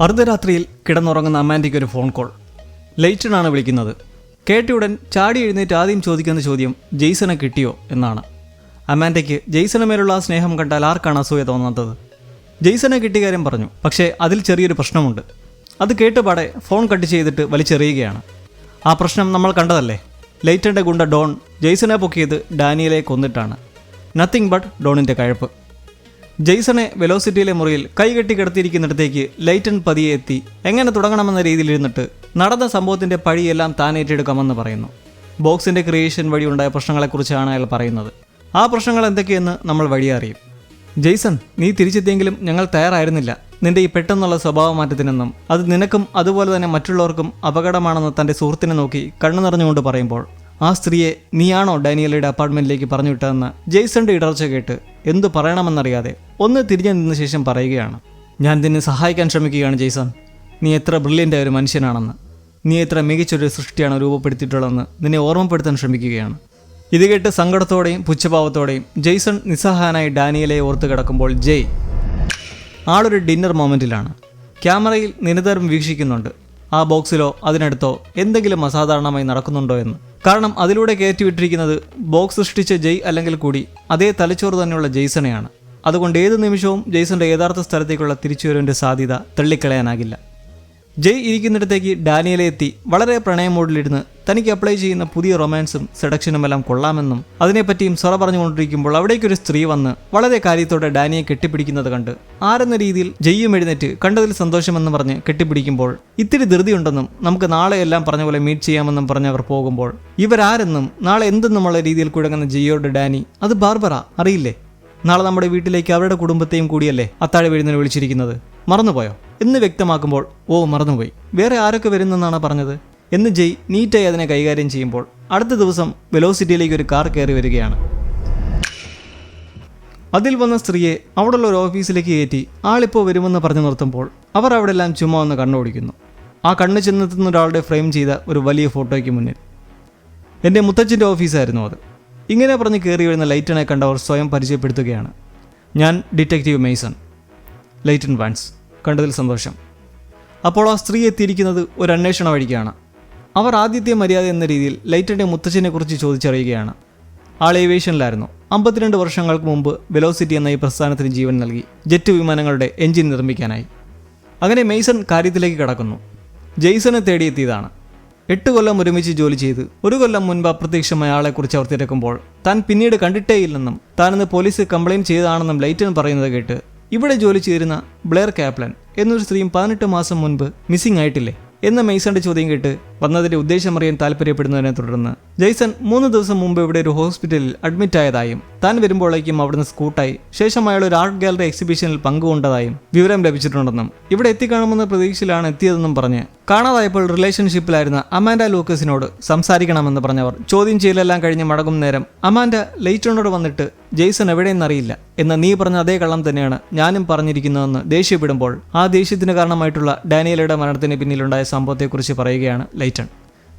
അർദ്ധരാത്രിയിൽ കിടന്നുറങ്ങുന്ന അമാൻഡയ്ക്ക് ഒരു ഫോൺ കോൾ. ലൈറ്റനാണ് വിളിക്കുന്നത്. കേട്ടയുടൻ ചാടി എഴുന്നേറ്റ് ആദ്യം ചോദിക്കുന്ന ചോദ്യം ജെയ്സനെ കിട്ടിയോ എന്നാണ്. അമാൻഡയ്ക്ക് ജെയ്സന് മേലുള്ള സ്നേഹം കണ്ടാൽ ആർക്കാണ് അസൂയ തോന്നാത്തത്? ജെയ്സനെ കിട്ടിയ കാര്യം പറഞ്ഞു. പക്ഷേ അതിൽ ചെറിയൊരു പ്രശ്നമുണ്ട്. അത് കേട്ടുപാടെ ഫോൺ കട്ട് ചെയ്തിട്ട് വലിച്ചെറിയുകയാണ്. ആ പ്രശ്നം നമ്മൾ കണ്ടതല്ലേ. ലൈറ്റൻ്റെ ഗുണ്ട ഡോൺ ജെയ്സനെ പൊക്കിയത് ഡാനിയലെ കൊന്നിട്ടാണ്. നത്തിങ് ബട്ട് ഡോണിൻ്റെ കഴപ്പ്. ജെയ്സനെ വെലോസിറ്റിയിലെ മുറിയിൽ കൈകെട്ടി കിടത്തിയിരിക്കുന്നിടത്തേക്ക് ലൈറ്റൻ പതിയെ എത്തി എങ്ങനെ തുടങ്ങണമെന്ന രീതിയിലിരുന്നിട്ട് നടന്ന സംഭവത്തിൻ്റെ പഴിയെല്ലാം താൻ ഏറ്റെടുക്കാമെന്ന് പറയുന്നു. ബോക്സിൻ്റെ ക്രിയേഷൻ വഴി ഉണ്ടായ പ്രശ്നങ്ങളെക്കുറിച്ചാണ് അയാൾ പറയുന്നത്. ആ പ്രശ്നങ്ങൾ എന്തൊക്കെയെന്ന് നമ്മൾ വഴി അറിയും. ജെയ്സൺ, നീ തിരിച്ചെത്തിയെങ്കിലും ഞങ്ങൾ തയ്യാറായിരുന്നില്ല നിന്റെ ഈ പെട്ടെന്നുള്ള സ്വഭാവമാറ്റത്തിനെന്നും അത് നിനക്കും അതുപോലെ തന്നെ മറ്റുള്ളവർക്കും അപകടമാണെന്ന് തൻ്റെ സുഹൃത്തിനെ നോക്കി കണ്ണു നിറഞ്ഞുകൊണ്ട് പറയുമ്പോൾ ആ സ്ത്രീയെ നീയാണോ ഡാനിയലയുടെ അപ്പാർട്ട്മെൻറ്റിലേക്ക് പറഞ്ഞു വിട്ടതെന്ന് ജെയ്സന്റെ ഇടർച്ച കേട്ട് എന്തു പറയണമെന്നറിയാതെ ഒന്ന് തിരിഞ്ഞു നിന്ന ശേഷം പറയുകയാണ്, ഞാൻ നിന്നെ സഹായിക്കാൻ ശ്രമിക്കുകയാണ് ജെയ്സൺ. നീ എത്ര ബ്രില്യൻ്റ് ആയ ഒരു മനുഷ്യനാണെന്ന്, നീ എത്ര മികച്ചൊരു സൃഷ്ടിയാണ് രൂപപ്പെടുത്തിയിട്ടുള്ളതെന്ന് നിന്നെ ഓർമ്മപ്പെടുത്താൻ ശ്രമിക്കുകയാണ്. ഇത് കേട്ട് സങ്കടത്തോടെയും പുച്ഛഭാവത്തോടെയും ജെയ്സൺ നിസ്സഹായനായി ഡാനിയലെ ഓർത്ത് കിടക്കുമ്പോൾ ജയ് ആളൊരു ഡിന്നർ മൊമെൻറ്റിലാണ്. ക്യാമറയിൽ നിരന്തരം വീക്ഷിക്കുന്നുണ്ട് ആ ബോക്സിലോ അതിനടുത്തോ എന്തെങ്കിലും അസാധാരണമായി നടക്കുന്നുണ്ടോ എന്ന്. കാരണം അതിലൂടെ കയറ്റിവിട്ടിരിക്കുന്നത് ബോക്സ് സൃഷ്ടിച്ച ജയ് അല്ലെങ്കിൽ കൂടി അതേ തലച്ചോറ് തന്നെയുള്ള ജെയ്സണെയാണ്. അതുകൊണ്ട് ഏത് നിമിഷവും ജെയ്സന്റെ യഥാർത്ഥ സ്ഥലത്തേക്കുള്ള തിരിച്ചുവരവിൻ്റെ സാധ്യത തള്ളിക്കളയാനാകില്ല. ജയ് ഇരിക്കുന്നിടത്തേക്ക് ഡാനിയലെ എത്തി വളരെ പ്രണയമോഡിലിരുന്ന് തനിക്ക് അപ്ലൈ ചെയ്യുന്ന പുതിയ റൊമാൻസും സെഡക്ഷനുമെല്ലാം കൊള്ളാമെന്നും അതിനെപ്പറ്റിയും സൊറ പറഞ്ഞുകൊണ്ടിരിക്കുമ്പോൾ അവിടേക്കൊരു സ്ത്രീ വന്ന് വളരെ കാര്യത്തോടെ ഡാനിയെ കെട്ടിപ്പിടിക്കുന്നത് കണ്ട് ആരെന്ന രീതിയിൽ ജയ്യും എഴുന്നേറ്റ് കണ്ടതിൽ സന്തോഷമെന്ന് പറഞ്ഞ് കെട്ടിപ്പിടിക്കുമ്പോൾ ഇത്തിരി ധൃതിയുണ്ടെന്നും നമുക്ക് നാളെ എല്ലാം പറഞ്ഞ പോലെ മീറ്റ് ചെയ്യാമെന്നും പറഞ്ഞവർ പോകുമ്പോൾ ഇവരാരെന്നും നാളെ എന്തെന്നുമുള്ള രീതിയിൽ കുഴങ്ങുന്ന ജയ്യോട് ഡാനി, അത് ബാർബറ അറിയില്ലേ, നാളെ നമ്മുടെ വീട്ടിലേക്ക് അവരുടെ കുടുംബത്തെയും കൂടിയല്ലേ അത്താഴ വീഴുന്നതിന് വിളിച്ചിരിക്കുന്നത്, മറന്നുപോയോ എന്ന് വ്യക്തമാക്കുമ്പോൾ ഓ മറന്നുപോയി, വേറെ ആരൊക്കെ വരുന്നെന്നാണ് പറഞ്ഞത് എന്ന് ജയ് നീറ്റായി അതിനെ കൈകാര്യം ചെയ്യുമ്പോൾ അടുത്ത ദിവസം വെലോസിറ്റിയിലേക്ക് ഒരു കാർ കയറി വരികയാണ്. അതിൽ വന്ന സ്ത്രീയെ അവിടെയുള്ള ഒരു ഓഫീസിലേക്ക് കയറ്റി ആളിപ്പോൾ വരുമെന്ന് പറഞ്ഞു നിർത്തുമ്പോൾ അവർ അവിടെ എല്ലാം ചുമ്മാ ഒന്ന് കണ്ണോടിക്കുന്നു. ആ കണ്ണ് ചെന്നെത്തുന്ന ഒരാളുടെ ഫ്രെയിം ചെയ്ത ഒരു വലിയ ഫോട്ടോയ്ക്ക് മുന്നിൽ എൻ്റെ മുത്തച്ഛൻ്റെ ഓഫീസായിരുന്നു അത്. ഇങ്ങനെ പറഞ്ഞ് കയറി വരുന്ന ലൈറ്റനെ കണ്ടവർ സ്വയം പരിചയപ്പെടുത്തുകയാണ്. ഞാൻ ഡിറ്റക്റ്റീവ് മെയ്സൺ, ലൈറ്റൻ വാൻസ്. കണ്ടതിൽ സന്തോഷം. അപ്പോൾ ആ സ്ത്രീ എത്തിയിരിക്കുന്നത് ഒരു അന്വേഷണ വഴിക്കാണ്. അവർ ആദ്യത്തെ മര്യാദ എന്ന രീതിയിൽ ലൈറ്റൻ്റെ മുത്തച്ഛനെ കുറിച്ച് ചോദിച്ചറിയുകയാണ്. ആൾ ഏവിയേഷനിലായിരുന്നു. 52 വർഷങ്ങൾക്ക് മുമ്പ് വെലോസിറ്റി എന്ന ഈ പ്രസ്ഥാനത്തിന് ജീവൻ നൽകി ജെറ്റ് വിമാനങ്ങളുടെ എഞ്ചിൻ നിർമ്മിക്കാനായി. അങ്ങനെ മെയ്സൺ കാര്യത്തിലേക്ക് കടക്കുന്നു. ജെയ്സനെ തേടിയെത്തിയതാണ്. 8 കൊല്ലം ഒരുമിച്ച് ജോലി ചെയ്ത് 1 കൊല്ലം മുൻപ് അപ്രത്യക്ഷമായ ആളെക്കുറിച്ച് അവർ തിരക്കുമ്പോൾ താൻ പിന്നീട് കണ്ടിട്ടേയില്ലെന്നും താനിന്ന് പോലീസ് കംപ്ലയിൻറ്റ് ചെയ്തതാണെന്നും ലൈറ്റൻ പറയുന്നത് കേട്ട് ഇവിടെ ജോലി ചെയ്തിരുന്ന ബ്ലെയർ കാപ്ലൻ എന്നൊരു സ്ത്രീയും 18 മാസം മുൻപ് മിസ്സിംഗ് ആയിട്ടില്ലേ എന്ന മെയ്സന്റെ ചോദ്യം കേട്ട് വന്നതിൻ്റെ ഉദ്ദേശം അറിയാൻ താല്പര്യപ്പെടുന്നതിനെ തുടർന്ന് ജെയ്സൺ 3 ദിവസം മുമ്പ് ഇവിടെ ഒരു ഹോസ്പിറ്റലിൽ അഡ്മിറ്റ് ആയതായും താൻ വരുമ്പോഴേക്കും അവിടുന്ന് സ്കൂട്ടായി ശേഷം അയാൾ ഒരു ആർട്ട് ഗാലറി എക്സിബിഷനിൽ പങ്കുകൊണ്ടതായും വിവരം ലഭിച്ചിട്ടുണ്ടെന്നും ഇവിടെ എത്തിക്കാണമെന്ന പ്രതീക്ഷയിലാണ് എത്തിയതെന്നും പറഞ്ഞ് കാണാതായപ്പോൾ റിലേഷൻഷിപ്പിലായിരുന്ന അമാൻഡ ലൂക്കസിനോട് സംസാരിക്കണമെന്ന് പറഞ്ഞവർ ചോദ്യം ചെയ്യലെല്ലാം കഴിഞ്ഞ് മടങ്ങും നേരം അമാൻഡ ലൈറ്റനോട് വന്നിട്ട് ജെയ്സൺ എവിടെയെന്നറിയില്ല എന്ന നീ പറഞ്ഞ അതേ കള്ളം തന്നെയാണ് ഞാനും പറഞ്ഞിരിക്കുന്നതെന്ന് ദേഷ്യപ്പെടുമ്പോൾ ആ ദേഷ്യത്തിന് കാരണമായിട്ടുള്ള ഡാനിയലയുടെ മരണത്തിന് പിന്നിലുണ്ടായ സംഭവത്തെക്കുറിച്ച് പറയുകയാണ് ലൈറ്റൺ.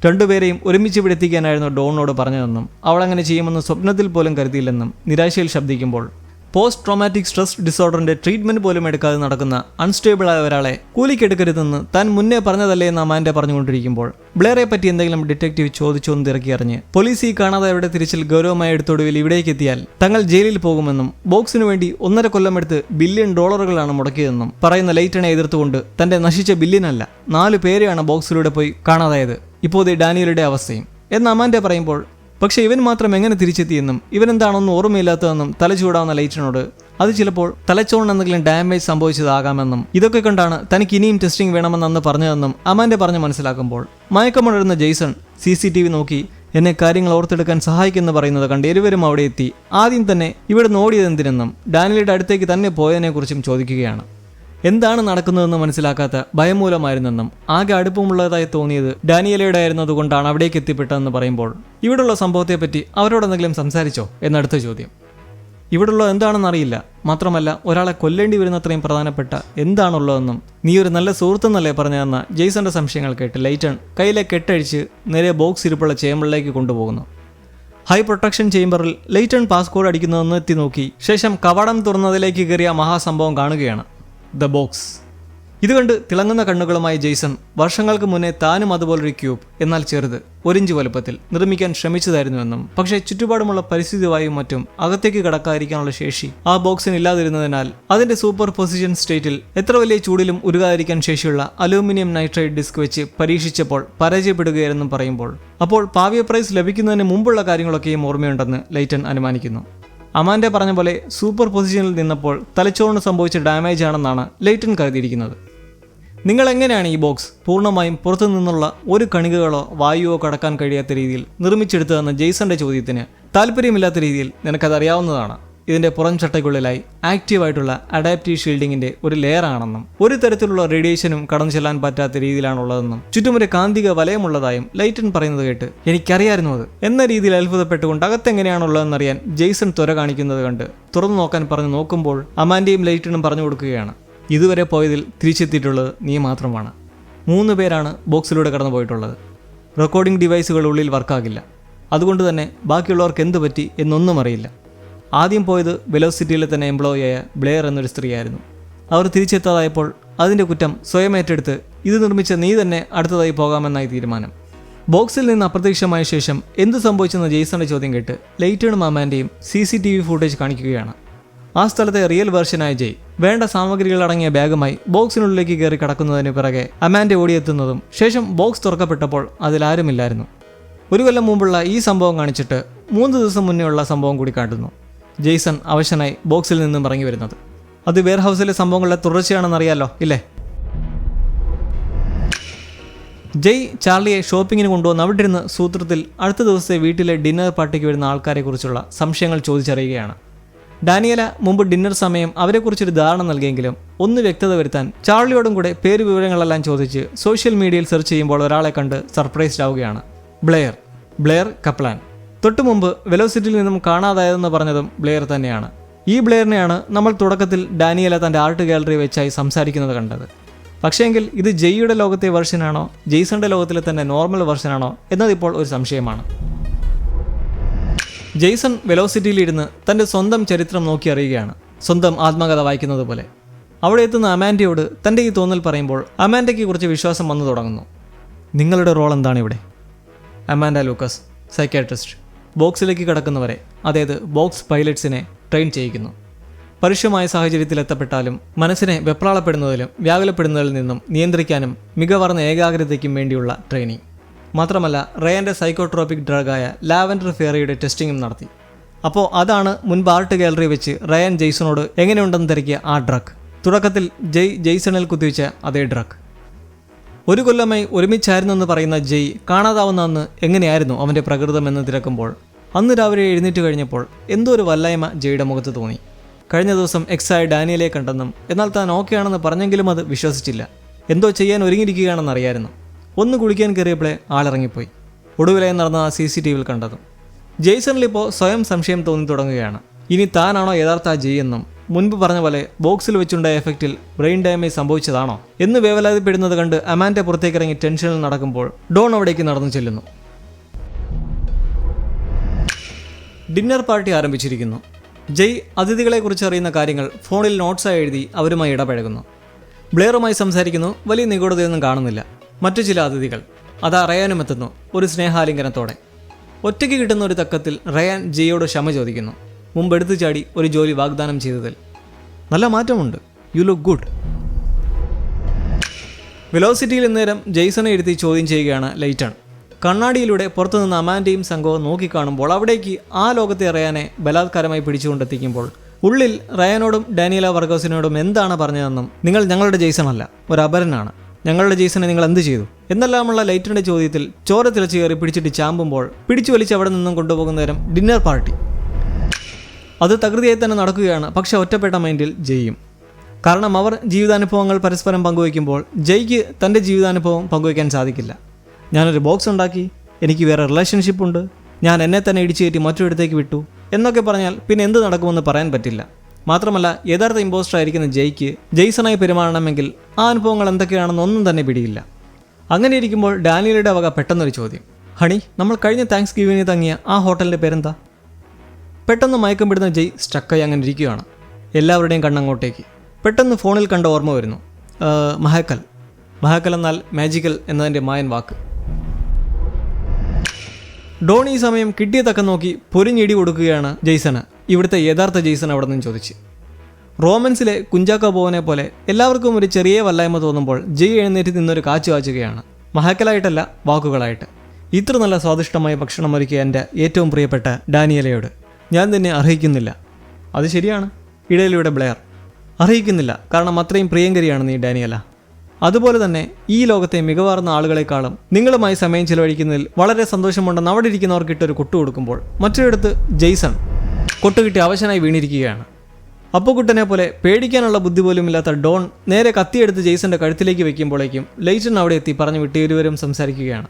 രണ്ടുപേരെയും ഒരുമിച്ച് ഇവിടെ എത്തിക്കാനായിരുന്നു ഡോണിനോട് പറഞ്ഞതെന്നും അവളങ്ങനെ ചെയ്യുമെന്ന് സ്വപ്നത്തിൽ പോലും കരുതിയില്ലെന്നും നിരാശയിൽ ശബ്ദിക്കുമ്പോൾ പോസ്റ്റ് ട്രോമാറ്റിക് സ്ട്രെസ് ഡിസോർഡറിന്റെ ട്രീറ്റ്മെന്റ് പോലും എടുക്കാതെ നടക്കുന്ന അൺസ്റ്റേബിൾ ആയ ഒരാളെ കൂലിക്കെടുക്കരുതെന്ന് താൻ മുന്നേ പറഞ്ഞതല്ലേ എന്ന് അമാൻഡ പറഞ്ഞുകൊണ്ടിരിക്കുമ്പോൾ ബ്ലെയറെ പറ്റി എന്തെങ്കിലും ഡിറ്റക്റ്റീവ് ചോദിച്ചോന്ന് തിരക്കി അറിഞ്ഞ് പോലീസ് ഈ കാണാതായവരുടെ തിരിച്ചിൽ ഗൗരവമായ എടുത്തൊടുവിൽ ഇവിടേക്ക് എത്തിയാൽ തങ്ങൾ ജയിലിൽ പോകുമെന്നും ബോക്സിനു വേണ്ടി 1.5 കൊല്ലം എടുത്ത് $1 ബില്യൺ മുടക്കിയതെന്നും പറയുന്ന ലൈറ്റനെ എതിർത്തുകൊണ്ട് തന്റെ നശിച്ച ബില്യനല്ല 4 പേരെയാണ് ബോക്സിലൂടെ പോയി കാണാതായത്, ഇപ്പോൾ ഡാനിയലുടെ അവസ്ഥയും എന്ന് അമാൻഡ പറയുമ്പോൾ പക്ഷേ ഇവൻ മാത്രം എങ്ങനെ തിരിച്ചെത്തിയെന്നും ഇവനെന്താണൊന്നും ഓർമ്മയില്ലാത്തതെന്നും തലചൂടാവുന്ന ലൈറ്റനോട് അത് ചിലപ്പോൾ തലച്ചോറിന് എന്തെങ്കിലും ഡാമേജ് സംഭവിച്ചതാകാമെന്നും ഇതൊക്കെ കണ്ടാണ് തനിക്ക് ഇനിയും ടെസ്റ്റിംഗ് വേണമെന്ന് പറഞ്ഞതെന്നും അമാൻഡ പറഞ്ഞ് മനസ്സിലാക്കുമ്പോൾ മയക്കമുണരുന്ന ജെയ്സൺ CCTV നോക്കി എന്നെ കാര്യങ്ങൾ ഓർത്തെടുക്കാൻ സഹായിക്കുമെന്ന് പറയുന്നത് കണ്ട് ഇരുവരും അവിടെ എത്തി ആദ്യം തന്നെ ഇവിടെ ഓടിയതെന്തിനെന്നും ഡാനിയലുടെ അടുത്തേക്ക് തന്നെ പോയതിനെക്കുറിച്ചും ചോദിക്കുകയാണ്. എന്താണ് നടക്കുന്നതെന്ന് മനസ്സിലാക്കാത്ത ഭയം മൂലമായിരുന്നെന്നും ആകെ അടുപ്പമുള്ളതായി തോന്നിയത് ഡാനിയലയുടെ ആയിരുന്നതുകൊണ്ടാണ് അവിടേക്ക് എത്തിപ്പെട്ടതെന്ന് പറയുമ്പോൾ ഇവിടുള്ള സംഭവത്തെപ്പറ്റി അവരോടെന്തെങ്കിലും സംസാരിച്ചോ എന്നടുത്ത ചോദ്യം. ഇവിടുള്ള എന്താണെന്നറിയില്ല, മാത്രമല്ല ഒരാളെ കൊല്ലേണ്ടി വരുന്നത്രയും പ്രധാനപ്പെട്ട എന്താണുള്ളതെന്നും നീ ഒരു നല്ല സുഹൃത്തെന്നല്ലേ പറഞ്ഞതെന്ന ജെയ്സന്റെ സംശയങ്ങൾ കേട്ട് ലൈറ്റൺ കയ്യിലെ കെട്ടഴിച്ച് നേരെ ബോക്സ് ഇരിപ്പുള്ള ചേമ്പറിലേക്ക് കൊണ്ടുപോകുന്നു. ഹൈ പ്രൊട്ടക്ഷൻ ചേംബറിൽ ലൈറ്റൺ പാസ്കോഡ് അടിക്കുന്നതെന്ന് എത്തി നോക്കി ശേഷം കവാടം തുറന്നതിലേക്ക് കയറിയ മഹാസംഭവം കാണുകയാണ്. The box. ഇത് കണ്ട് തിളങ്ങുന്ന കണ്ണുകളുമായി ജെയ്സൺ വർഷങ്ങൾക്ക് മുന്നേ താനും അതുപോലൊരു ക്യൂബ്, എന്നാൽ ചെറുത്, 1 ഇഞ്ച് വലുപ്പത്തിൽ നിർമ്മിക്കാൻ ശ്രമിച്ചതായിരുന്നുവെന്നും പക്ഷേ ചുറ്റുപാടുമുള്ള പരിസ്ഥിതിവായും മറ്റും അകത്തേക്ക് കടക്കാതിരിക്കാനുള്ള ശേഷി ആ ബോക്സിന് ഇല്ലാതിരുന്നതിനാൽ അതിന്റെ സൂപ്പർ പൊസിഷൻ സ്റ്റേറ്റിൽ എത്ര വലിയ ചൂടിലും ഉരുകാതിരിക്കാൻ ശേഷിയുള്ള അലൂമിനിയം നൈട്രൈഡ് ഡിസ്ക് വെച്ച് പരീക്ഷിച്ചപ്പോൾ പരാജയപ്പെടുകയാണെന്നും പറയുമ്പോൾ അപ്പോൾ പാവിയ പ്രൈസ് ലഭിക്കുന്നതിന് മുമ്പുള്ള കാര്യങ്ങളൊക്കെയും ഓർമ്മയുണ്ടെന്ന് ലൈറ്റൺ അനുമാനിക്കുന്നു. അമാൻഡ പറഞ്ഞ പോലെ സൂപ്പർ പൊസിഷനിൽ നിന്നപ്പോൾ തലച്ചോറിന് സംഭവിച്ച ഡാമേജ് ആണെന്നാണ് ലൈറ്റൺ കരുതിയിരിക്കുന്നത്. നിങ്ങൾ എങ്ങനെയാണ് ഈ ബോക്സ് പൂർണ്ണമായും പുറത്തു നിന്നുള്ള ഒരു കണികകളോ വായുവോ കടക്കാൻ കഴിയാത്ത രീതിയിൽ നിർമ്മിച്ചെടുത്തതെന്ന ജെയ്സന്റെ ചോദ്യത്തിന് താല്പര്യമില്ലാത്ത രീതിയിൽ നിനക്കതറിയാവുന്നതാണ്. ഇതിന്റെ പുറം ചട്ടയ്ക്കുള്ളിലായി ആക്റ്റീവായിട്ടുള്ള അഡാപ്റ്റീവ് ഷീൽഡിങ്ങിന്റെ ഒരു ലെയർ ആണെന്നും ഒരു തരത്തിലുള്ള റേഡിയേഷനും കടന്നു ചെല്ലാൻ പറ്റാത്ത രീതിയിലാണുള്ളതെന്നും ചുറ്റുമൊരു കാന്തിക വലയമുള്ളതായും ലൈറ്റൺ പറയുന്നത് കേട്ട് എനിക്കറിയായിരുന്നു അത് എന്ന രീതിയിൽ അത്ഭുതപ്പെട്ടുകൊണ്ട് അകത്തെങ്ങനെയാണുള്ളതെന്നറിയാൻ ജെയ്സൺ ത്വര കാണിക്കുന്നത് കണ്ട് തുറന്നു നോക്കാൻ പറഞ്ഞു നോക്കുമ്പോൾ അമാൻഡയും ലൈറ്റണും പറഞ്ഞു കൊടുക്കുകയാണ്, ഇതുവരെ പോയതിൽ തിരിച്ചെത്തിയിട്ടുള്ളത് നീ മാത്രമാണ്. 3 പേരാണ് ബോക്സിലൂടെ കടന്നു പോയിട്ടുള്ളത്. റെക്കോർഡിംഗ് ഡിവൈസുകൾ ഉള്ളിൽ വർക്കാകില്ല. അതുകൊണ്ട് തന്നെ ബാക്കിയുള്ളവർക്ക് എന്ത് പറ്റി എന്നൊന്നും അറിയില്ല. ആദ്യം പോയത് വെലോസിറ്റിയിലെ തന്നെ എംപ്ലോയിയായ ബ്ലെയർ എന്നൊരു സ്ത്രീയായിരുന്നു. അവർ തിരിച്ചെത്താതായപ്പോൾ അതിൻ്റെ കുറ്റം സ്വയം ഏറ്റെടുത്ത് ഇത് നിർമ്മിച്ച നീ തന്നെ അടുത്തതായി പോകാമെന്നായി തീരുമാനം. ബോക്സിൽ നിന്ന് അപ്രത്യക്ഷമായ ശേഷം എന്ത് സംഭവിച്ചെന്ന ജെയ്സന്റെ ചോദ്യം കേട്ട് ലൈറ്റണും അമാൻഡയും CCTV ഫുട്ടേജ് കാണിക്കുകയാണ്. ആ സ്ഥലത്തെ റിയൽ വേർഷനായ ജയ് വേണ്ട സാമഗ്രികൾ അടങ്ങിയ ബാഗുമായി ബോക്സിനുള്ളിലേക്ക് കയറി കടക്കുന്നതിന് പിറകെ അമാൻഡ ഓടിയെത്തുന്നതും ശേഷം ബോക്സ് തുറക്കപ്പെട്ടപ്പോൾ അതിലാരുമില്ലായിരുന്നു. 1 കൊല്ലം മുമ്പുള്ള ഈ സംഭവം കാണിച്ചിട്ട് 3 ദിവസം മുന്നേ ഉള്ള സംഭവം കൂടി കാട്ടുന്നു. ജെയ്സൺ അവശനായി ബോക്സിൽ നിന്നും ഇറങ്ങി വരുന്നത്. അത് വെയർഹൗസിലെ സംഭവങ്ങളുടെ തുടർച്ചയാണെന്നറിയാലോ ഇല്ലേ? ജയ് ചാർലിയെ ഷോപ്പിങ്ങിന് കൊണ്ടുവന്ന് അവിടെ ഇരുന്ന് സൂത്രത്തിൽ അടുത്ത ദിവസത്തെ വീട്ടിലെ ഡിന്നർ പാർട്ടിക്ക് വരുന്ന ആൾക്കാരെക്കുറിച്ചുള്ള സംശയങ്ങൾ ചോദിച്ചറിയുകയാണ്. ഡാനിയല മുമ്പ് ഡിന്നർ സമയം അവരെക്കുറിച്ചൊരു ധാരണ നൽകിയെങ്കിലും ഒന്ന് വ്യക്തത വരുത്താൻ ചാർലിയോടും കൂടെ പേര് വിവരങ്ങളെല്ലാം ചോദിച്ച് സോഷ്യൽ മീഡിയയിൽ സെർച്ച് ചെയ്യുമ്പോൾ ഒരാളെ കണ്ട് സർപ്രൈസ്ഡ് ആവുകയാണ്. ബ്ലെയർ കപ്ലാൻ. തൊട്ടു മുമ്പ് വെലോസിറ്റിയിൽ നിന്നും കാണാതായതെന്ന് പറഞ്ഞതും ബ്ലെയർ തന്നെയാണ്. ഈ ബ്ലെയറിനെയാണ് നമ്മൾ തുടക്കത്തിൽ ഡാനിയല തൻ്റെ ആർട്ട് ഗാലറി വെച്ചായി സംസാരിക്കുന്നത് കണ്ടത്. പക്ഷേങ്കിൽ ഇത് ജെയ്യുടെ ലോകത്തെ വെർഷനാണോ ജെയ്സന്റെ ലോകത്തിലെ തന്നെ നോർമൽ വെർഷനാണോ എന്നതിപ്പോൾ ഒരു സംശയമാണ്. ജെയ്സൺ വെലോസിറ്റിയിലിരുന്ന് തൻ്റെ സ്വന്തം ചരിത്രം നോക്കി അറിയുകയാണ്, സ്വന്തം ആത്മകഥ വായിക്കുന്നത് പോലെ. അവിടെ എത്തുന്ന അമാൻഡയോട് തൻ്റെ ഈ തോന്നൽ പറയുമ്പോൾ അമാൻഡയ്ക്ക് കുറച്ച് വിശ്വാസം വന്നു തുടങ്ങുന്നു. നിങ്ങളുടെ റോൾ എന്താണ് ഇവിടെ? Amanda Lucas, psychiatrist. ബോക്സിലേക്ക് കടക്കുന്നവരെ, അതായത് ബോക്സ് പൈലറ്റ്സിനെ ട്രെയിൻ ചെയ്യിക്കുന്നു. പരുഷമായ സാഹചര്യത്തിൽ എത്തപ്പെട്ടാലും മനസ്സിനെ വെപ്രാളപ്പെടുന്നതിലും വ്യാകുലപ്പെടുന്നതിൽ നിന്നും നിയന്ത്രിക്കാനും മികവാർന്ന ഏകാഗ്രതയ്ക്കും വേണ്ടിയുള്ള ട്രെയിനിങ്. മാത്രമല്ല റയാൻ്റെ സൈക്കോട്രോപിക് ഡ്രഗായ ലാവൻഡർ ഫെയറിയുടെ ടെസ്റ്റിങ്ങും നടത്തി. അപ്പോൾ അതാണ് മുൻപ് ആർട്ട് ഗാലറി വെച്ച് റയാൻ ജെയ്സണോട് എങ്ങനെയുണ്ടെന്ന് തിരക്കിയ ആ ഡ്രഗ്. തുടക്കത്തിൽ ജെയ്സണിൽ കുത്തിവെച്ച അതേ ഡ്രഗ്. 1 കൊല്ലമായി ഒരുമിച്ചായിരുന്നെന്ന് പറയുന്ന ജെയ് കാണാതാവുന്ന അന്ന് എങ്ങനെയായിരുന്നു അവൻ്റെ പ്രകൃതമെന്ന് തിരക്കുമ്പോൾ അന്ന് രാവിലെ എഴുന്നേറ്റ് കഴിഞ്ഞപ്പോൾ എന്തോ ഒരു വല്ലായ്മ ജെയുടെ മുഖത്ത് തോന്നി. കഴിഞ്ഞ ദിവസം എക്സായ ഡാനിയലെ കണ്ടെന്നും എന്നാൽ താൻ ഓക്കെയാണെന്ന് പറഞ്ഞെങ്കിലും അത് വിശ്വസിച്ചില്ല. എന്തോ ചെയ്യാൻ ഒരുങ്ങിയിരിക്കുകയാണെന്ന് അറിയായിരുന്നു. ഒന്ന് കുളിക്കാൻ കയറിയപ്പോഴേ ആളിറങ്ങിപ്പോയി. ഒടുവിലായി നടന്ന ആ CCTVയിൽ കണ്ടതും. ജെയ്സണിലിപ്പോൾ സ്വയം സംശയം തോന്നി തുടങ്ങുകയാണ്. ഇനി താനാണോ യഥാർത്ഥ ജെയ് എന്നും മുൻപ് പറഞ്ഞ പോലെ ബോക്സിൽ വെച്ചുണ്ടായ എഫക്റ്റിൽ ബ്രെയിൻ ഡാമേജ് സംഭവിച്ചതാണോ എന്ന് വേവലാതിപ്പെടുന്നത് കണ്ട് അമാൻഡ പുറത്തേക്കിറങ്ങി ടെൻഷനിൽ നടക്കുമ്പോൾ ഡോൺ അവിടേക്ക് നടന്നു ചെല്ലുന്നു. ഡിന്നർ പാർട്ടി ആരംഭിച്ചിരിക്കുന്നു. ജയ് അതിഥികളെക്കുറിച്ച് അറിയുന്ന കാര്യങ്ങൾ ഫോണിൽ നോട്ട്സായി എഴുതി അവരുമായി ഇടപഴകുന്നു. ബ്ലെയറുമായി സംസാരിക്കുന്നു. വലിയ നിഗൂഢതയൊന്നും കാണുന്നില്ല. മറ്റു ചില അതിഥികൾ അതാ റയാനും എത്തുന്നു, ഒരു സ്നേഹാലിംഗനത്തോടെ. ഒറ്റയ്ക്ക് കിട്ടുന്ന ഒരു തക്കത്തിൽ റയാൻ ജെയോട് ക്ഷമ ചോദിക്കുന്നു. മുമ്പ് എടുത്തു ചാടി ഒരു ജോലി വാഗ്ദാനം ചെയ്തതിൽ. നല്ല മാറ്റമുണ്ട്, യു ലുക്ക് ഗുഡ്. വെലോസിറ്റിയിൽ നേരം ജെയ്സനെ ഇരുത്തി ചോദ്യം ചെയ്യുകയാണ് ലൈറ്റൺ. കണ്ണാടിയിലൂടെ പുറത്തുനിന്ന് അമാൻഡയും സംഘവും നോക്കിക്കാണുമ്പോൾ അവിടേക്ക് ആ ലോകത്തെ റയാനെ ബലാത്കാരമായി പിടിച്ചുകൊണ്ടെത്തിക്കുമ്പോൾ ഉള്ളിൽ റയാനോടും ഡാനിയല വർഗോസിനോടും എന്താണ് പറഞ്ഞതെന്നും നിങ്ങൾ ഞങ്ങളുടെ ജെയ്സൺ അല്ല, ഒരു അപരനാണ്, ഞങ്ങളുടെ ജെയ്സനെ നിങ്ങൾ എന്ത് ചെയ്തു എന്നെല്ലാമുള്ള ലൈറ്റണിന്റെ ചോദ്യത്തിൽ ചോര തിളച്ച് കയറി പിടിച്ചിട്ട് ചാമ്പുമ്പോൾ പിടിച്ചു വലിച്ച് അവിടെ നിന്നും കൊണ്ടുപോകുന്ന നേരം ഡിന്നർ പാർട്ടി. അത് തകൃതിയായി തന്നെ നടക്കുകയാണ്. പക്ഷെ ഒറ്റപ്പെട്ട മൈൻഡിൽ ജെയ്യും. കാരണം അവർ ജീവിതാനുഭവങ്ങൾ പരസ്പരം പങ്കുവയ്ക്കുമ്പോൾ ജയ്ക്ക് തൻ്റെ ജീവിതാനുഭവം പങ്കുവയ്ക്കാൻ സാധിക്കില്ല. ഞാനൊരു ബോക്സ് ഉണ്ടാക്കി, എനിക്ക് വേറെ റിലേഷൻഷിപ്പ് ഉണ്ട്, ഞാൻ എന്നെ തന്നെ ഇടിച്ചു കയറ്റി മറ്റൊരിടത്തേക്ക് വിട്ടു എന്നൊക്കെ പറഞ്ഞാൽ പിന്നെ എന്ത് നടക്കുമെന്ന് പറയാൻ പറ്റില്ല. മാത്രമല്ല യഥാർത്ഥ ഇമ്പോസ്റ്റർ ആയിരിക്കുന്ന ജയ്ക്ക് ജെയ്സണായി പെരുമാറണമെങ്കിൽ ആ അനുഭവങ്ങൾ എന്തൊക്കെയാണെന്ന് ഒന്നും തന്നെ പിടിയില്ല. അങ്ങനെ ഇരിക്കുമ്പോൾ ഡാനിയലയുടെ വക പെട്ടെന്നൊരു ചോദ്യം. ഹണി, നമ്മൾ കഴിഞ്ഞ താങ്ക്സ് ഗിവിങ്ങിന് തങ്ങിയ ആ ഹോട്ടലിൻ്റെ പേരെന്താ? പെട്ടെന്ന് മയക്കം വിടുന്ന ജയ് സ്റ്റക്കായി അങ്ങനെ ഇരിക്കുകയാണ്. എല്ലാവരുടെയും കണ്ണങ്ങോട്ടേക്ക്. പെട്ടെന്ന് ഫോണിൽ കണ്ട ഓർമ്മ വരുന്നു. മഹാക്കൽ എന്നാൽ മാജിക്കൽ എന്നതിൻ്റെ മായൻ വാക്ക്. ഡോൺ ഈ സമയം കിട്ടിയ തക്കം നോക്കി പൊരിഞ്ഞിടി കൊടുക്കുകയാണ് ജെയ്സന്. ഇവിടുത്തെ യഥാർത്ഥ ജെയ്സൺ അവിടെ നിന്ന് ചോദിച്ച്. റോമൻസിലെ കുഞ്ചാക്കോ ബോവനെ പോലെ എല്ലാവർക്കും ഒരു ചെറിയ വല്ലായ്മ തോന്നുമ്പോൾ ജയ് എഴുന്നേറ്റ് നിന്നൊരു കാച്ചു കാച്ചുകയാണ്. മഹാക്കലായിട്ടല്ല, വാക്കുകളായിട്ട്. ഇത്ര നല്ല സ്വാദിഷ്ടമായ ഭക്ഷണം ഒരുക്കിയ എൻ്റെ ഏറ്റവും പ്രിയപ്പെട്ട ഡാനിയലയോട് ഞാൻ തന്നെ അർഹിക്കുന്നില്ല. അത് ശരിയാണ്, ഇടയിലൂടെ ബ്ലെയർ. അർഹിക്കുന്നില്ല, കാരണം അത്രയും പ്രിയങ്കരിയാണ് നീ ഡാനിയല. അതുപോലെ തന്നെ ഈ ലോകത്തെ മികവാർന്ന ആളുകളെക്കാളും നിങ്ങളുമായി സമയം ചിലവഴിക്കുന്നതിൽ വളരെ സന്തോഷമുണ്ടെന്ന് അവിടെ ഇരിക്കുന്നവർക്കിട്ടൊരു കൊട്ടു കൊടുക്കുമ്പോൾ മറ്റൊരിടത്ത് ജെയ്സൺ കൊട്ടുകിട്ടി അവശനായി വീണിരിക്കുകയാണ്. അപ്പുകുട്ടനെ പോലെ പേടിക്കാനുള്ള ബുദ്ധി പോലും ഇല്ലാത്ത ഡോൺ നേരെ കത്തിയെടുത്ത് ജെയ്സന്റെ കഴുത്തിലേക്ക് വെക്കുമ്പോഴേക്കും ലെയ്റ്റൺ അവിടെ എത്തി പറഞ്ഞു വിട്ട് ഇരുവരും സംസാരിക്കുകയാണ്.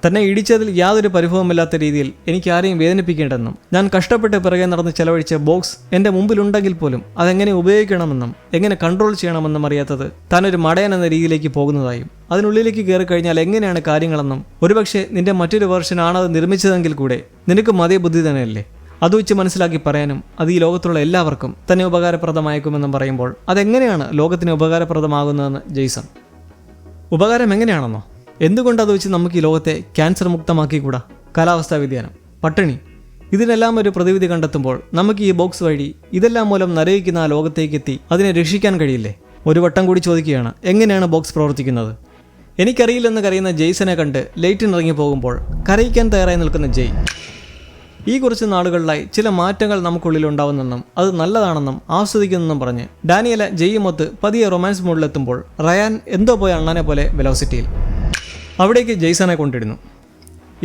തന്നെ ഇടിച്ചതിൽ യാതൊരു പരിഭവമില്ലാത്ത രീതിയിൽ എനിക്ക് ആരെയും വേദനിപ്പിക്കേണ്ടെന്നും ഞാൻ കഷ്ടപ്പെട്ട് പിറകെ നടന്ന് ചെലവഴിച്ച ബോക്സ് എൻ്റെ മുമ്പിലുണ്ടെങ്കിൽ പോലും അതെങ്ങനെ ഉപയോഗിക്കണമെന്നും എങ്ങനെ കൺട്രോൾ ചെയ്യണമെന്നും അറിയാത്തത് താനൊരു മടയൻ എന്ന രീതിയിലേക്ക് പോകുന്നതായും അതിനുള്ളിലേക്ക് കയറി കഴിഞ്ഞാൽ എങ്ങനെയാണ് കാര്യങ്ങളെന്നും ഒരുപക്ഷെ നിന്റെ മറ്റൊരു വെർഷനാണത് നിർമ്മിച്ചതെങ്കിൽ കൂടെ നിനക്ക് മതേ ബുദ്ധി തന്നെയല്ലേ അത് വെച്ച് മനസ്സിലാക്കി പറയാനും അത് ഈ ലോകത്തുള്ള എല്ലാവർക്കും തന്നെ ഉപകാരപ്രദമായേക്കുമെന്നും പറയുമ്പോൾ അതെങ്ങനെയാണ് ലോകത്തിന് ഉപകാരപ്രദമാകുന്നതെന്ന് ജെയ്സൺ. ഉപകാരം എങ്ങനെയാണെന്നോ? എന്തുകൊണ്ട് അത് വെച്ച് നമുക്ക് ഈ ലോകത്തെ ക്യാൻസർ മുക്തമാക്കിക്കൂടാ? കാലാവസ്ഥാ വ്യതിയാനം, പട്ടിണി, ഇതിനെല്ലാം ഒരു പ്രതിവിധി കണ്ടെത്തുമ്പോൾ നമുക്ക് ഈ ബോക്സ് വഴി ഇതെല്ലാം മൂലം നരയിക്കുന്ന ആ ലോകത്തേക്ക് എത്തി അതിനെ രക്ഷിക്കാൻ കഴിയില്ലേ? ഒരു വട്ടം കൂടി ചോദിക്കുകയാണ്, എങ്ങനെയാണ് ബോക്സ് പ്രവർത്തിക്കുന്നത്? എനിക്കറിയില്ലെന്ന് കരയുന്ന ജെയ്സനെ കണ്ട് ലെയ്റ്റൺ ഇറങ്ങി പോകുമ്പോൾ കരയിക്കാൻ തയ്യാറായി നിൽക്കുന്ന ജയ് ഈ കുറച്ച് നാളുകളിലായി ചില മാറ്റങ്ങൾ നമുക്കുള്ളിൽ ഉണ്ടാവുന്നെന്നും അത് നല്ലതാണെന്നും ആസ്വദിക്കുന്നെന്നും പറഞ്ഞ് ഡാനിയല ജെയ്യുമൊത്ത് പതിയെ റൊമാൻസ് മോഡിലെത്തുമ്പോൾ റയാൻ എന്തോ പോയ അണ്ണാനെ പോലെ വെലോസിറ്റിയിൽ അവിടേക്ക് ജെയ്സനെ കൊണ്ടിടുന്നു.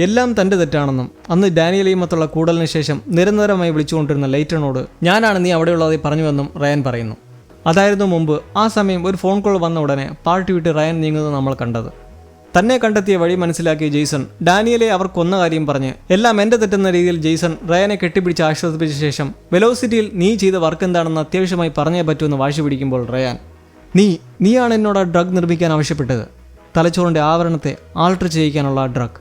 എല്ലാം തൻ്റെ തെറ്റാണെന്നും അന്ന് ഡാനിയലയുമൊത്തുള്ള കൂടലിന് ശേഷം നിരന്തരമായി വിളിച്ചുകൊണ്ടിരുന്ന ലെയ്റ്റണോട് ഞാനാണ് നീ അവിടെയുള്ളതായി പറഞ്ഞുവെന്നും റയാൻ പറയുന്നു. അതായിരുന്നു മുമ്പ്. ആ സമയം ഒരു ഫോൺ കോൾ വന്ന ഉടനെ പാർട്ടി വിട്ട് റയാൻ നീങ്ങുന്നത് നമ്മൾ കണ്ടത്. തന്നെ കണ്ടെത്തിയ വഴി മനസ്സിലാക്കിയ ജെയ്സൺ ഡാനിയലെ അവർ കൊന്ന കാര്യം പറഞ്ഞ് എല്ലാം എൻ്റെ തെറ്റെന്ന രീതിയിൽ ജെയ്സൺ റയാനെ കെട്ടിപ്പിടിച്ച് ആശ്വസിപ്പിച്ച ശേഷം വെലോസിറ്റിയിൽ നീ ചെയ്ത വർക്ക് എന്താണെന്ന് അത്യാവശ്യമായി പറഞ്ഞേ പറ്റുമെന്ന് വാശി പിടിക്കുമ്പോൾ റയാൻ നീയാണ് എന്നോട് ആ ഡ്രഗ് നിർമ്മിക്കാൻ ആവശ്യപ്പെട്ടത്, തലച്ചോറിൻ്റെ ആവരണത്തെ ആൾട്ടർ ചെയ്യിക്കാനുള്ള ആ ഡ്രഗ്.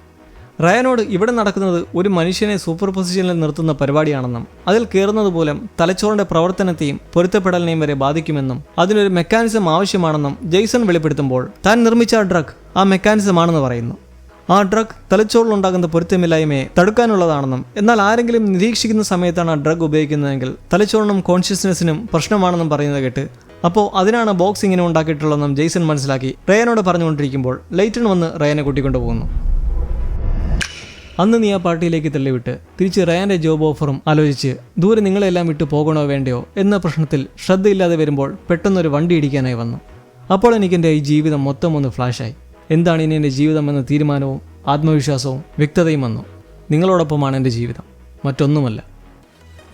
റയാനോട് ഇവിടെ നടക്കുന്നത് ഒരു മനുഷ്യനെ സൂപ്പർ പൊസിഷനിൽ നിർത്തുന്ന പരിപാടിയാണെന്നും അതിൽ കയറുന്നത് മൂലം തലച്ചോറിന്റെ പ്രവർത്തനത്തെയും പൊരുത്തപ്പെടലിനെയും വരെ ബാധിക്കുമെന്നും അതിനൊരു മെക്കാനിസം ആവശ്യമാണെന്നും ജെയ്സൺ വെളിപ്പെടുത്തുമ്പോൾ താൻ നിർമ്മിച്ച ആ ഡ്രഗ് ആ മെക്കാനിസം ആണെന്ന് പറയുന്നു. ആ ഡ്രഗ് തലച്ചോറിലുണ്ടാകുന്ന പൊരുത്തമില്ലായ്മയെ തടുക്കാനുള്ളതാണെന്നും എന്നാൽ ആരെങ്കിലും നിരീക്ഷിക്കുന്ന സമയത്താണ് ആ ഡ്രഗ് ഉപയോഗിക്കുന്നതെങ്കിൽ തലച്ചോറിനും കോൺഷ്യസ്നെസ്സിനും പ്രശ്നമാണെന്നും പറയുന്നത് കേട്ട് അപ്പോൾ അതിനാണ് ബോക്സ് ഇങ്ങനെ ഉണ്ടാക്കിയിട്ടുള്ളതെന്നും ജെയ്സൺ മനസ്സിലാക്കി റയാനോട് പറഞ്ഞുകൊണ്ടിരിക്കുമ്പോൾ ലെയ്റ്റൺ വന്ന് റയാനെ കൂട്ടിക്കൊണ്ടുപോകുന്നു. അന്ന് നീ ആ പാർട്ടിയിലേക്ക് തള്ളിവിട്ട് തിരിച്ച് റയാൻ്റെ ജോബ് ഓഫറും ആലോചിച്ച് ദൂരെ നിങ്ങളെല്ലാം വിട്ടു പോകണോ വേണ്ടയോ എന്ന പ്രശ്നത്തിൽ ശ്രദ്ധയില്ലാതെ വരുമ്പോൾ പെട്ടെന്നൊരു വണ്ടി ഇടിക്കാനായി വന്നു. അപ്പോൾ എനിക്കെൻ്റെ ഈ ജീവിതം മൊത്തം ഒന്ന് ഫ്ലാഷായി. എന്താണ് ഇനി എൻ്റെ ജീവിതം എന്ന തീരുമാനവും ആത്മവിശ്വാസവും വ്യക്തതയും വന്നു. നിങ്ങളോടൊപ്പമാണ് എൻ്റെ ജീവിതം, മറ്റൊന്നുമല്ല.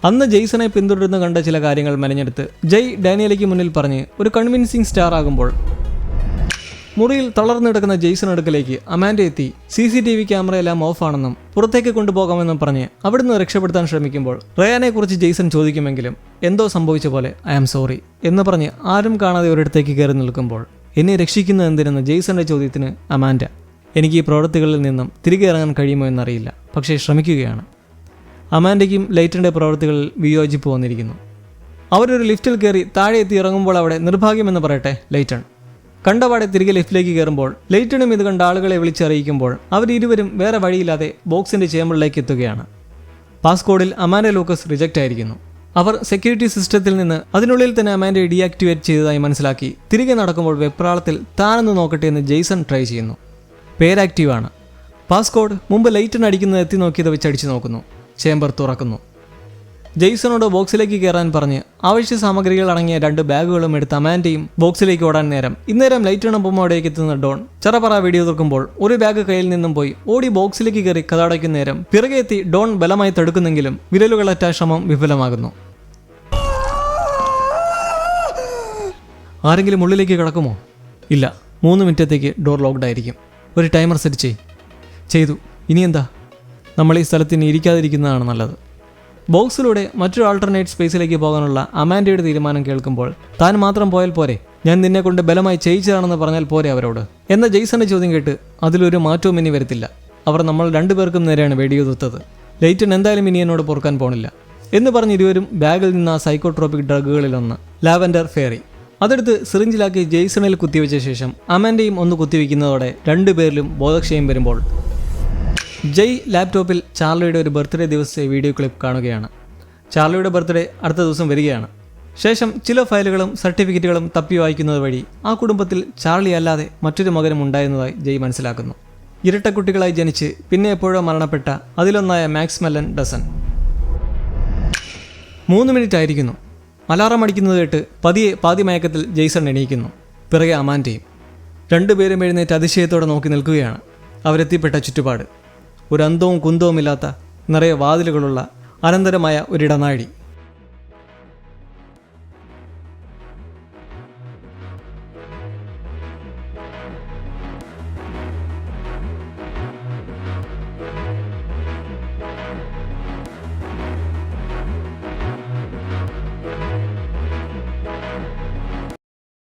അന്ന് ജെയ്സനെ പിന്തുടർന്ന് കണ്ട ചില കാര്യങ്ങൾ മെനഞ്ഞെടുത്ത് ജയ് ഡാനിയലയ്ക്ക് മുന്നിൽ പറഞ്ഞ് ഒരു കൺവിൻസിങ് സ്റ്റാർ ആകുമ്പോൾ മുറിയിൽ തളർന്നെടുക്കുന്ന ജെയ്സൺ അടുക്കലേക്ക് അമാൻഡ എത്തി CCTV ക്യാമറയെല്ലാം ഓഫാണെന്നും പുറത്തേക്ക് കൊണ്ടുപോകാമെന്നും പറഞ്ഞ് അവിടുന്ന് രക്ഷപ്പെടുത്താൻ ശ്രമിക്കുമ്പോൾ റയാനെക്കുറിച്ച് ജെയ്സൺ ചോദിക്കുമെങ്കിലും എന്തോ സംഭവിച്ച പോലെ ഐ ആം സോറി എന്ന് പറഞ്ഞ് ആരും കാണാതെ ഒരിടത്തേക്ക് കയറി നിൽക്കുമ്പോൾ എന്നെ രക്ഷിക്കുന്നത് എന്തിനെന്ന് ജെയ്സന്റെ ചോദ്യത്തിന് അമാൻഡ എനിക്ക് ഈ പ്രവൃത്തികളിൽ നിന്നും തിരികെ ഇറങ്ങാൻ കഴിയുമോ എന്നറിയില്ല, പക്ഷേ ശ്രമിക്കുകയാണ്. അമാൻഡയ്ക്കും ലെയ്റ്റന്റെ പ്രവൃത്തികളിൽ വിയോജിപ്പ് വന്നിരിക്കുന്നു. അവരൊരു ലിഫ്റ്റിൽ കയറി താഴെ എത്തി ഇറങ്ങുമ്പോൾ അവിടെ നിർഭാഗ്യമെന്ന് പറയട്ടെ ലെയ്റ്റൺ കണ്ടപാടെ തിരികെ ലിഫ്റ്റിലേക്ക് കയറുമ്പോൾ ലെയ്റ്റണും ഇത് കണ്ട ആളുകളെ വിളിച്ചറിയിക്കുമ്പോൾ അവരിരുവരും വേറെ വഴിയില്ലാതെ ബോക്സിന്റെ ചേമ്പറിലേക്ക് എത്തുകയാണ്. പാസ്കോഡിൽ അമാൻഡ ലൂക്കസ് റിജക്റ്റ് ആയിരിക്കുന്നു. അവർ സെക്യൂരിറ്റി സിസ്റ്റത്തിൽ നിന്ന് അതിനുള്ളിൽ തന്നെ അമാൻഡയെ ഡീആക്ടിവേറ്റ് ചെയ്തതായി മനസ്സിലാക്കി തിരികെ നടക്കുമ്പോൾ വെപ്രാളത്തിൽ താനെന്ന് നോക്കട്ടെ എന്ന് ജെയ്സൺ ട്രൈ ചെയ്യുന്നു. പേരാക്റ്റീവാണ്. പാസ്കോഡ് മുമ്പ് ലെയ്റ്റൺ അടിക്കുന്നത് എത്തി നോക്കിയത് വെച്ച് അടിച്ചു നോക്കുന്നു. ചേംബർ തുറക്കുന്നു. ജെയ്സണോട് ബോക്സിലേക്ക് കയറാൻ പറഞ്ഞ് അവശ്യ സാമഗ്രികൾ അടങ്ങിയ 2 ബാഗുകളും എടുത്ത് അമാൻഡയും ബോക്സിലേക്ക് ഓടാൻ നേരം ഇന്നേരം ലൈറ്റണൊപ്പം അവിടേക്ക് എത്തുന്ന ഡോൺ ചറപറ വീഡിയോ തുറക്കുമ്പോൾ ഒരു ബാഗ് കയ്യിൽ നിന്നും പോയി ഓടി ബോക്സിലേക്ക് കയറി കഥടയ്ക്കുന്ന നേരം പിറകെ എത്തി ഡോൺ ബലമായി തടുക്കുന്നെങ്കിലും വിരലുകളറ്റ ശ്രമം വിഫലമാകുന്നു. ആരെങ്കിലും ഉള്ളിലേക്ക് കിടക്കുമോ? ഇല്ല. 3 മിനിറ്റത്തേക്ക് ഡോർ ലോക്ക്ഡ് ആയിരിക്കും. ഒരു ടൈമർ സെറ്റ് ചെയ്തു. ഇനിയെന്താ? നമ്മൾ ഈ സ്ഥലത്തിന് ഇരിക്കാതിരിക്കുന്നതാണ് നല്ലത്. ബോക്സിലൂടെ മറ്റൊരു ആൾട്ടർനേറ്റ് സ്പേസിലേക്ക് പോകാനുള്ള അമാൻഡയുടെ തീരുമാനം കേൾക്കുമ്പോൾ താൻ മാത്രം പോയാൽ പോരെ, ഞാൻ നിന്നെ കൊണ്ട് ബലമായി ചെയ്യിച്ചതാണെന്ന് പറഞ്ഞാൽ പോരെ അവരോട് എന്ന ജെയ്സന്റെ ചോദ്യം കേട്ട് അതിലൊരു മാറ്റവും ഇനി വരത്തില്ല. അവർ നമ്മൾ 2 പേർക്കും നേരെയാണ് വെടിയുതിർത്തത്. ലെയ്റ്റൺ എന്തായാലും ഇനി എന്നോട് പൊറുക്കാൻ പോണില്ല എന്ന് പറഞ്ഞ് ഇരുവരും ബാഗിൽ നിന്ന് ആ സൈക്കോട്രോപിക് ഡ്രഗുകളിലൊന്ന് ലാവൻഡർ ഫെയറി അതെടുത്ത് സിറിഞ്ചിലാക്കി ജെയ്സണിൽ കുത്തിവെച്ച ശേഷം അമാൻഡയും ഒന്ന് കുത്തിവെക്കുന്നതോടെ രണ്ടുപേരിലും ബോധക്ഷയം വരുമ്പോൾ ജയ് ലാപ്ടോപ്പിൽ ചാർലിയുടെ ഒരു ബർത്ത്ഡേ ദിവസത്തെ വീഡിയോ ക്ലിപ്പ് കാണുകയാണ്. ചാർലിയുടെ ബർത്ത്ഡേ അടുത്ത ദിവസം വരികയാണ്. ശേഷം ചില ഫയലുകളും സർട്ടിഫിക്കറ്റുകളും തപ്പി വായിക്കുന്നത് വഴി ആ കുടുംബത്തിൽ ചാർലി അല്ലാതെ മറ്റൊരു മകനും ഉണ്ടായിരുന്നതായി ജയ് മനസ്സിലാക്കുന്നു. ഇരട്ടക്കുട്ടികളായി ജനിച്ച് പിന്നെ എപ്പോഴോ മരണപ്പെട്ട അതിലൊന്നായ മാക്സ് മെല്ലൻ ഡസൻ. 3 മിനിറ്റ് ആയിരിക്കുന്നു. അലാറം അടിക്കുന്നത് കേട്ട് പതിയെ പാതി മയക്കത്തിൽ ജെയ്സൺ എണീക്കുന്നു. പിറകെ അമാൻഡയും. രണ്ടുപേരും എഴുന്നേറ്റ് അതിശയത്തോടെ നോക്കി നിൽക്കുകയാണ്. അവരെത്തിപ്പെട്ട ചുറ്റുപാട് ഒരു അന്തവും കുന്തവുമില്ലാത്ത നിറയെ വാതിലുകളുള്ള അനന്തരമായ ഒരിടനാഴി.